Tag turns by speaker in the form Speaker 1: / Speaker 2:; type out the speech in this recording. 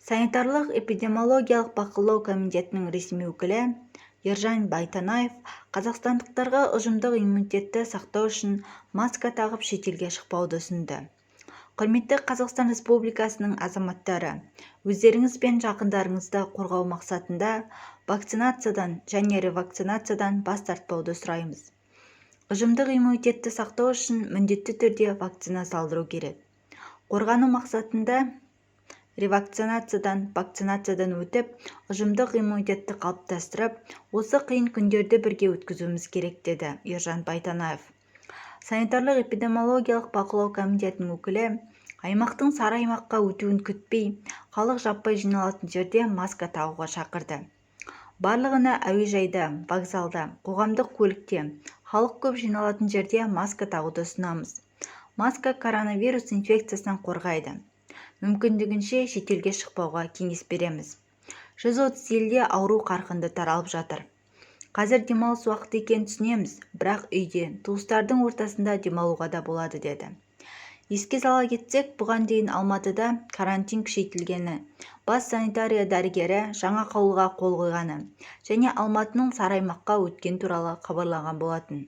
Speaker 1: Санитарлық-эпидемиологиялық бақылау комитетінің ресми өкілі Ержан Байтанаев қазақстандықтарға ұжымдық иммунитетті сақтау үшін маска тағып шетелге шықпауды ұсынды. Құрметті Қазақстан Республикасының азаматтары, өздеріңіз бен жақындарыңызды қорғау мақсатында вакцинациядан және ревакцинациядан бас тартпауды сұраймыз. Ұжымдық иммунитетті сақтау үшін міндетті түрде вакцина салдыру керек. Қорғану мақсатында ревакцинациядан, вакцинациядан өтіп, ұжымдық иммунитетті қалыптастырып, осы қиын күндерді бірге өткізуіміз керек, деді Ержан Байтанаев. Санитарлық-эпидемиологиялық бақылау комитетінің өкілі аймақтың сары аймаққа өтуін күтпей, халық жаппай жиналатын жерде маска тағуға шақырды. Барлығына әуежайда, вокзалда, қоғамдық көлікте, халық көп жиналатын жерде маска тағуды ұсынамыз. Маска коронавирус инфекциясынан қорғайды. Мүмкіндігінше шетелге шықпауға кеңес береміз. 130 елде ауру қарқынды таралып жатыр. Қазір демалыс уақыты екенін түсінеміз, бірақ үйде, туыстардың ортасында демалуға да болады, деді. Еске сала кетсек, бұған дейін Алматыда карантин күшейтілгені, бас санитария дәрігері жаңа қаулыға қол қойғаны және Алматының сары аймаққа өткен туралы хабарлаған болатын.